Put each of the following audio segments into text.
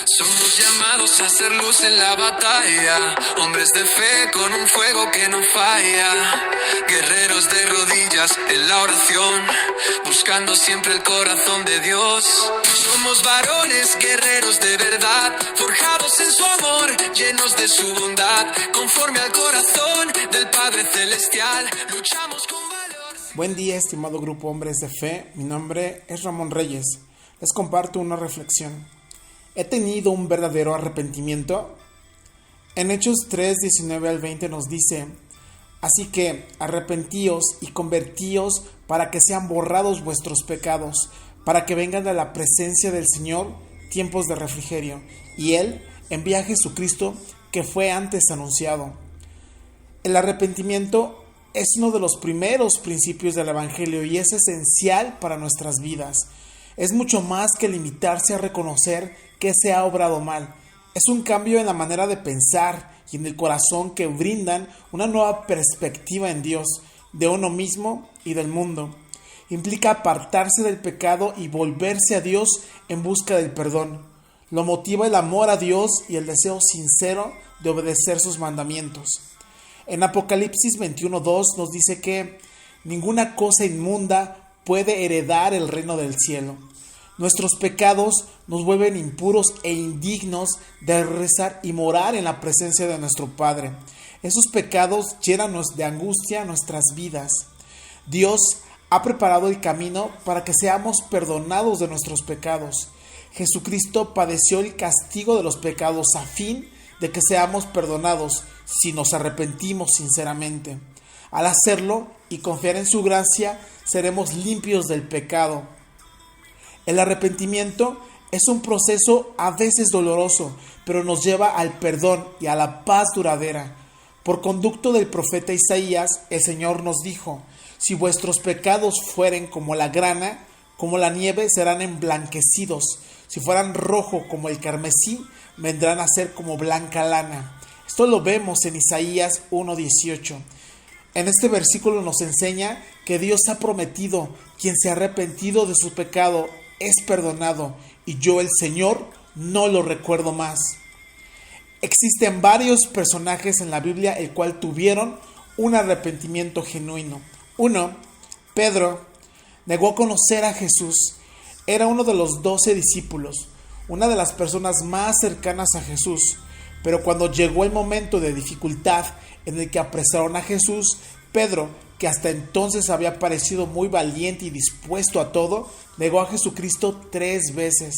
Somos llamados a hacer luz en la batalla, hombres de fe con un fuego que no falla, guerreros de rodillas en la oración, buscando siempre el corazón de Dios. Somos varones guerreros de verdad, forjados en su amor, llenos de su bondad, conforme al corazón del Padre Celestial, luchamos con valor. Buen día, estimado grupo Hombres de Fe. Mi nombre es Ramón Reyes. Les comparto una reflexión. ¿He tenido un verdadero arrepentimiento? En Hechos 3, 19 al 20 nos dice: Así que arrepentíos y convertíos para que sean borrados vuestros pecados, para que vengan a la presencia del Señor tiempos de refrigerio, y Él envía a Jesucristo que fue antes anunciado. El arrepentimiento es uno de los primeros principios del Evangelio y es esencial para nuestras vidas. Es mucho más que limitarse a reconocer que se ha obrado mal. Es un cambio en la manera de pensar y en el corazón que brindan una nueva perspectiva en Dios, de uno mismo y del mundo. Implica apartarse del pecado y volverse a Dios en busca del perdón. Lo motiva el amor a Dios y el deseo sincero de obedecer sus mandamientos. En Apocalipsis 21:2 nos dice que ninguna cosa inmunda puede heredar el reino del cielo. Nuestros pecados nos vuelven impuros e indignos de rezar y morar en la presencia de nuestro Padre. Esos pecados llenan de angustia nuestras vidas. Dios ha preparado el camino para que seamos perdonados de nuestros pecados. Jesucristo padeció el castigo de los pecados a fin de que seamos perdonados si nos arrepentimos sinceramente. Al hacerlo y confiar en su gracia, seremos limpios del pecado. El arrepentimiento es un proceso a veces doloroso, pero nos lleva al perdón y a la paz duradera. Por conducto del profeta Isaías, el Señor nos dijo: si vuestros pecados fueren como la grana, como la nieve serán emblanquecidos. Si fueran rojo como el carmesí, vendrán a ser como blanca lana. Esto lo vemos en Isaías 1:18. En este versículo nos enseña que Dios ha prometido: quien se ha arrepentido de su pecado es perdonado, y yo, el Señor, no lo recuerdo más. Existen varios personajes en la Biblia el cual tuvieron un arrepentimiento genuino. Uno, Pedro, negó conocer a Jesús. Era uno de los 12 discípulos, una de las personas más cercanas a Jesús. Pero cuando llegó el momento de dificultad en el que apresaron a Jesús, Pedro, que hasta entonces había parecido muy valiente y dispuesto a todo, negó a Jesucristo 3 veces.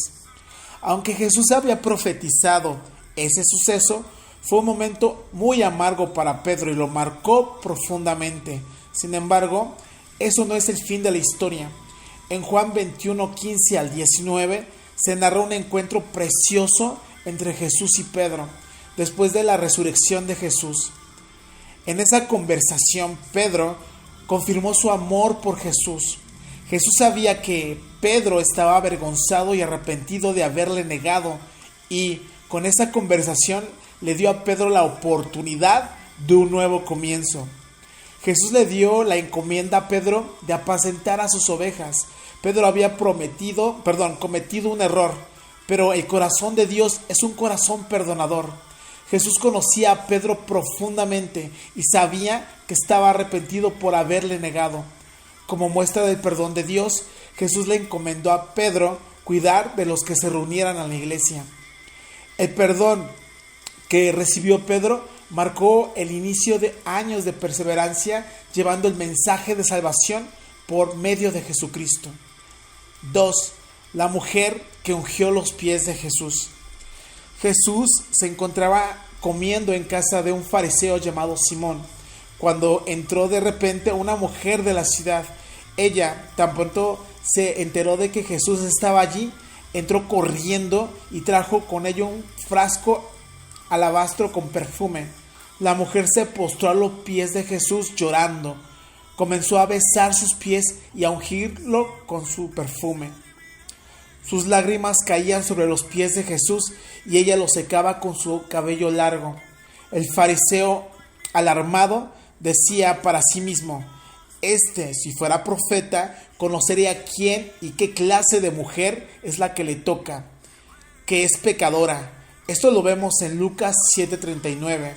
Aunque Jesús había profetizado ese suceso, fue un momento muy amargo para Pedro y lo marcó profundamente. Sin embargo, eso no es el fin de la historia. En Juan 21:15 al 19 se narra un encuentro precioso entre Jesús y Pedro, después de la resurrección de Jesús. En esa conversación, Pedro confirmó su amor por Jesús. Jesús sabía que Pedro estaba avergonzado y arrepentido de haberle negado, y con esa conversación le dio a Pedro la oportunidad de un nuevo comienzo. Jesús le dio la encomienda a Pedro de apacentar a sus ovejas. Pedro había cometido un error, pero el corazón de Dios es un corazón perdonador. Jesús conocía a Pedro profundamente y sabía que estaba arrepentido por haberle negado. Como muestra del perdón de Dios, Jesús le encomendó a Pedro cuidar de los que se reunieran a la iglesia. El perdón que recibió Pedro marcó el inicio de años de perseverancia, llevando el mensaje de salvación por medio de Jesucristo. 2. La mujer que ungió los pies de Jesús. Jesús se encontraba comiendo en casa de un fariseo llamado Simón, cuando entró de repente una mujer de la ciudad. Ella, tan pronto se enteró de que Jesús estaba allí, entró corriendo y trajo con ella un frasco alabastro con perfume. La mujer se postró a los pies de Jesús llorando. Comenzó a besar sus pies y a ungirlo con su perfume. Sus lágrimas caían sobre los pies de Jesús y ella los secaba con su cabello largo. El fariseo, alarmado, decía para sí mismo: si fuera profeta, conocería quién y qué clase de mujer es la que le toca, que es pecadora. Esto lo vemos en Lucas 7:39.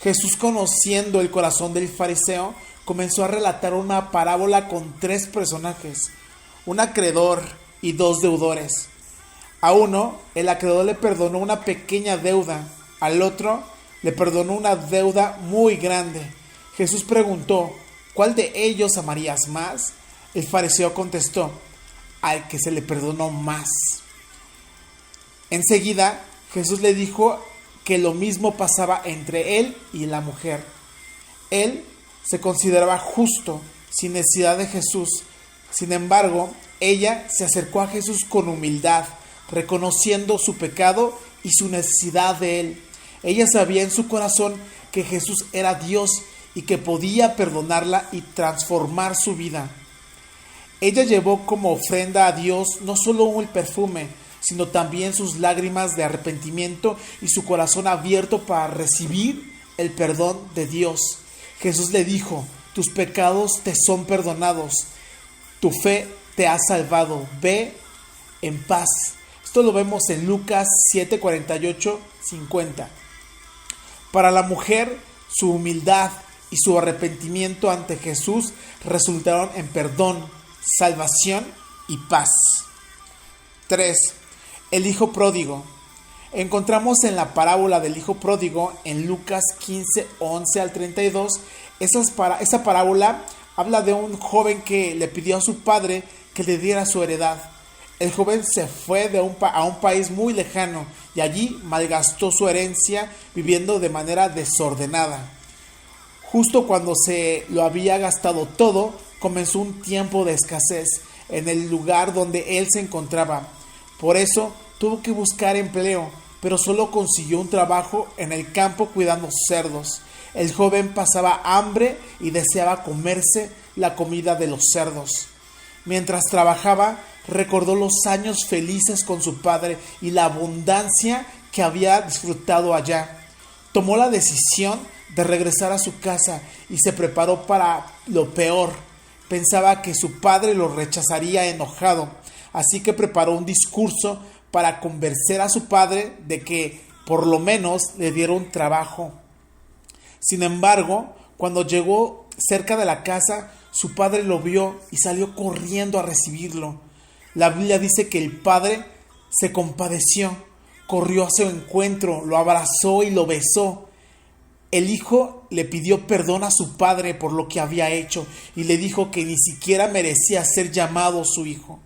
Jesús, conociendo el corazón del fariseo, comenzó a relatar una parábola con 3 personajes, un acreedor y 2 deudores. A uno, el acreedor le perdonó una pequeña deuda, al otro le perdonó una deuda muy grande. Jesús preguntó, ¿cuál de ellos amarías más? El fariseo contestó, al que se le perdonó más. Enseguida, Jesús le dijo que lo mismo pasaba entre él y la mujer. Él se consideraba justo, sin necesidad de Jesús. Sin embargo, ella se acercó a Jesús con humildad, reconociendo su pecado y su necesidad de él. Ella sabía en su corazón que Jesús era Dios y que podía perdonarla y transformar su vida. Ella llevó como ofrenda a Dios no solo el perfume, sino también sus lágrimas de arrepentimiento y su corazón abierto para recibir el perdón de Dios. Jesús le dijo, tus pecados te son perdonados, tu fe te ha salvado, ve en paz. Esto lo vemos en Lucas 7:48-50. Para la mujer, su humildad y su arrepentimiento ante Jesús resultaron en perdón, salvación y paz. 3. El hijo pródigo. Encontramos en la parábola del hijo pródigo en Lucas 15:11-32. Esa parábola habla de un joven que le pidió a su padre que le diera su heredad. El joven se fue a un país muy lejano y allí malgastó su herencia viviendo de manera desordenada. Justo cuando se lo había gastado todo, comenzó un tiempo de escasez en el lugar donde él se encontraba. Por eso tuvo que buscar empleo, pero solo consiguió un trabajo en el campo cuidando cerdos. El joven pasaba hambre y deseaba comerse la comida de los cerdos. Mientras trabajaba, recordó los años felices con su padre y la abundancia que había disfrutado allá. Tomó la decisión de regresar a su casa y se preparó para lo peor. Pensaba que su padre lo rechazaría enojado, así que preparó un discurso para convencer a su padre de que por lo menos le diera un trabajo. Sin embargo, cuando llegó cerca de la casa, su padre lo vio y salió corriendo a recibirlo. La Biblia dice que el padre se compadeció, corrió a su encuentro, lo abrazó y lo besó. El hijo le pidió perdón a su padre por lo que había hecho y le dijo que ni siquiera merecía ser llamado su hijo.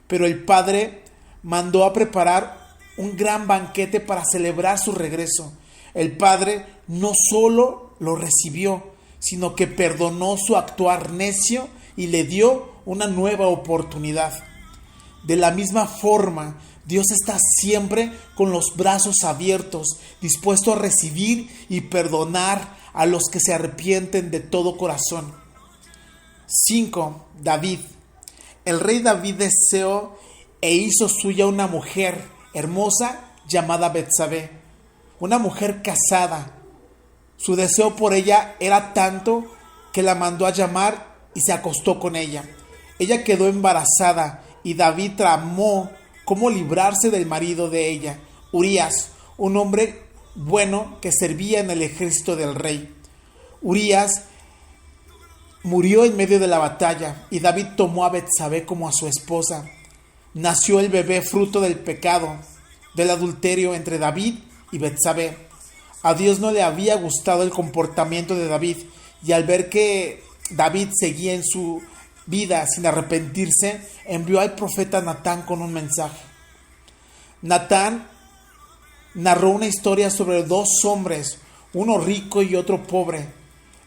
Pero el padre mandó a preparar un gran banquete para celebrar su regreso. El padre no solo lo recibió, sino que perdonó su actuar necio y le dio una nueva oportunidad. De la misma forma, Dios está siempre con los brazos abiertos, dispuesto a recibir y perdonar a los que se arrepienten de todo corazón. 5. David. El rey David deseó e hizo suya una mujer hermosa llamada Betsabé, una mujer casada. Su deseo por ella era tanto que la mandó a llamar y se acostó con ella. Ella quedó embarazada y David tramó cómo librarse del marido de ella, Urías, un hombre bueno que servía en el ejército del rey. Urías murió en medio de la batalla y David tomó a Betsabé como a su esposa. Nació el bebé fruto del pecado, del adulterio entre David y Betsabé. A Dios no le había gustado el comportamiento de David y al ver que David seguía en su vida sin arrepentirse, envió al profeta Natán con un mensaje. Natán narró una historia sobre 2 hombres, uno rico y otro pobre.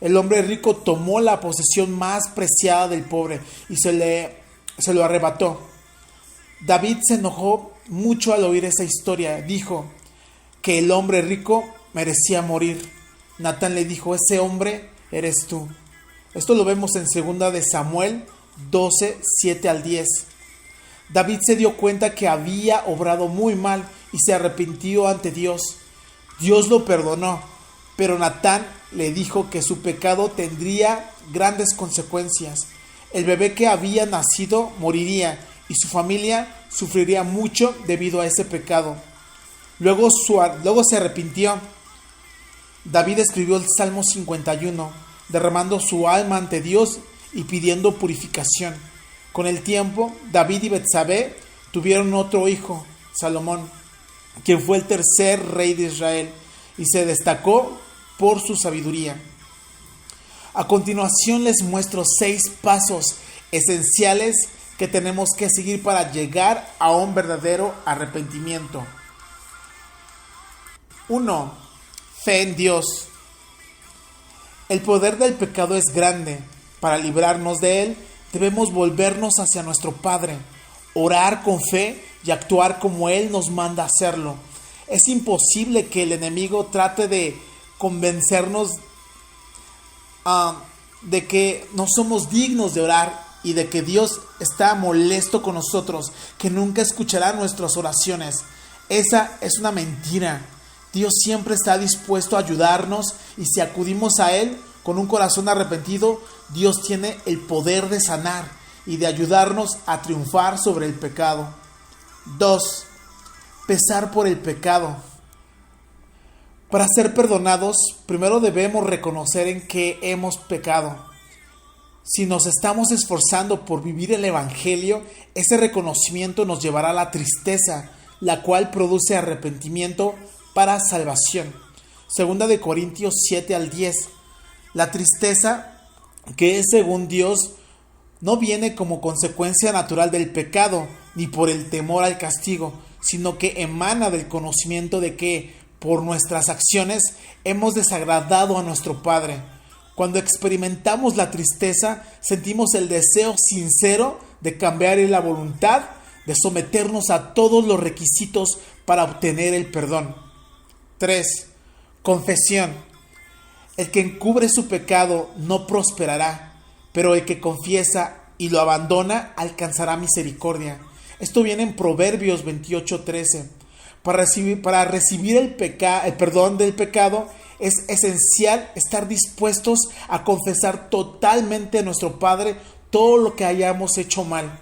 El hombre rico tomó la posesión más preciada del pobre y se lo arrebató. David se enojó mucho al oír esa historia. Dijo que el hombre rico merecía morir. Natán le dijo, ese hombre eres tú. Esto lo vemos en 2 de Samuel 12, 7-10. David se dio cuenta que había obrado muy mal y se arrepintió ante Dios. Dios lo perdonó, pero Natán le dijo que su pecado tendría grandes consecuencias. El bebé que había nacido moriría y su familia sufriría mucho debido a ese pecado. Luego se arrepintió. David escribió el Salmo 51, derramando su alma ante Dios y pidiendo purificación. Con el tiempo, David y Betsabé tuvieron otro hijo, Salomón, quien fue el tercer rey de Israel y se destacó por su sabiduría. A continuación les muestro 6 pasos esenciales que tenemos que seguir para llegar a un verdadero arrepentimiento. 1. Fe en Dios. El poder del pecado es grande. Para librarnos de él, debemos volvernos hacia nuestro Padre, orar con fe y actuar como Él nos manda hacerlo. Es imposible que el enemigo trate de convencernos de que no somos dignos de orar y de que Dios está molesto con nosotros, que nunca escuchará nuestras oraciones. Esa es una mentira. Dios siempre está dispuesto a ayudarnos y si acudimos a Él con un corazón arrepentido, Dios tiene el poder de sanar y de ayudarnos a triunfar sobre el pecado. 2. Pesar por el pecado. Para ser perdonados, primero debemos reconocer en qué hemos pecado. Si nos estamos esforzando por vivir el Evangelio, ese reconocimiento nos llevará a la tristeza, la cual produce arrepentimiento para salvación. 2 Corintios 7-10. La tristeza, que es según Dios, no viene como consecuencia natural del pecado, ni por el temor al castigo, sino que emana del conocimiento de que, por nuestras acciones, hemos desagradado a nuestro Padre. Cuando experimentamos la tristeza, sentimos el deseo sincero de cambiar y la voluntad de someternos a todos los requisitos para obtener el perdón. 3. Confesión. El que encubre su pecado no prosperará, pero el que confiesa y lo abandona alcanzará misericordia. Esto viene en Proverbios 28:13. Para recibir el perdón del pecado es esencial estar dispuestos a confesar totalmente a nuestro Padre todo lo que hayamos hecho mal.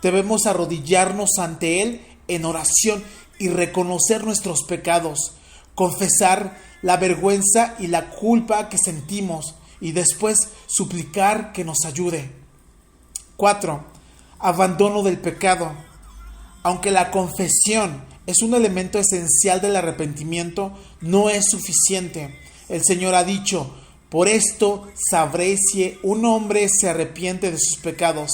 Debemos arrodillarnos ante Él en oración y reconocer nuestros pecados, confesar la vergüenza y la culpa que sentimos y después suplicar que nos ayude. 4. Abandono del pecado. Aunque la confesión es un elemento esencial del arrepentimiento, no es suficiente. El Señor ha dicho: por esto sabréis si un hombre se arrepiente de sus pecados.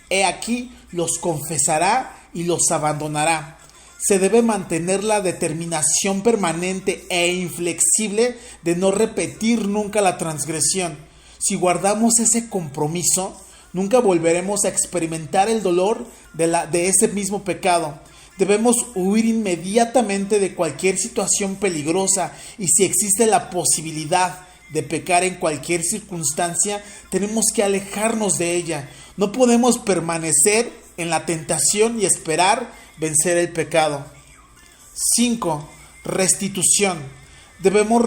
He aquí, los confesará y los abandonará. Se debe mantener la determinación permanente e inflexible de no repetir nunca la transgresión. Si guardamos ese compromiso, nunca volveremos a experimentar el dolor de ese mismo pecado. Debemos huir inmediatamente de cualquier situación peligrosa y si existe la posibilidad de pecar en cualquier circunstancia, tenemos que alejarnos de ella. No podemos permanecer en la tentación y esperar vencer el pecado. 5. Restitución. Debemos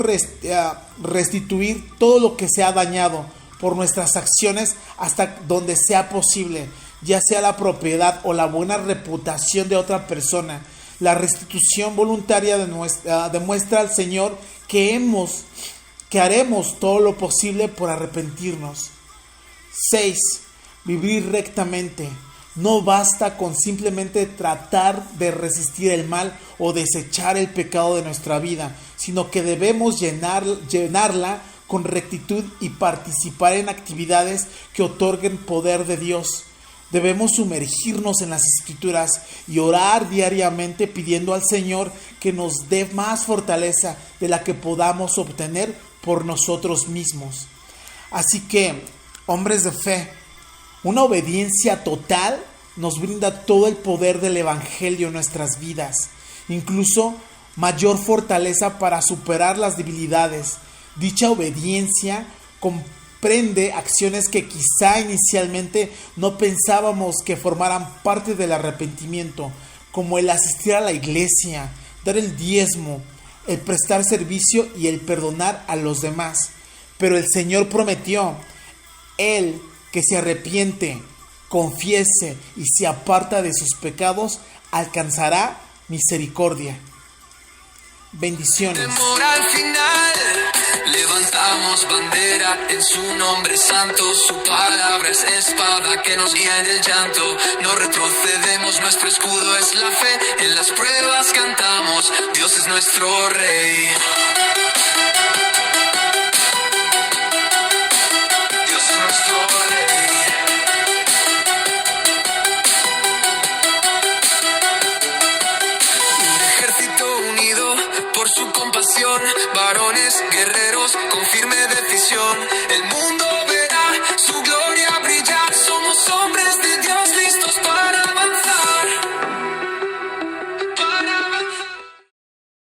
restituir todo lo que se ha dañado por nuestras acciones hasta donde sea posible, ya sea la propiedad o la buena reputación de otra persona. La restitución voluntaria demuestra al Señor que haremos todo lo posible por arrepentirnos. 6. Vivir rectamente. No basta con simplemente tratar de resistir el mal o desechar el pecado de nuestra vida, sino que debemos llenarla con rectitud y participar en actividades que otorguen poder de Dios. Debemos sumergirnos en las Escrituras y orar diariamente pidiendo al Señor que nos dé más fortaleza de la que podamos obtener por nosotros mismos. Así que, hombres de fe, una obediencia total nos brinda todo el poder del Evangelio en nuestras vidas, incluso mayor fortaleza para superar las debilidades. Dicha obediencia comprende acciones que quizá inicialmente no pensábamos que formaran parte del arrepentimiento, como el asistir a la iglesia, dar el diezmo, el prestar servicio y el perdonar a los demás. Pero el Señor prometió: el que se arrepiente confiese y se aparta de sus pecados, alcanzará misericordia. Bendiciones. Temor al final, levantamos bandera en su nombre santo, su palabra es espada que nos guía en el llanto, no retrocedemos, nuestro escudo es la fe, en las pruebas cantamos, Dios es nuestro rey. Dios es nuestro rey. Un ejército unido por su compasión, varones guerreros con firme decisión, el mundo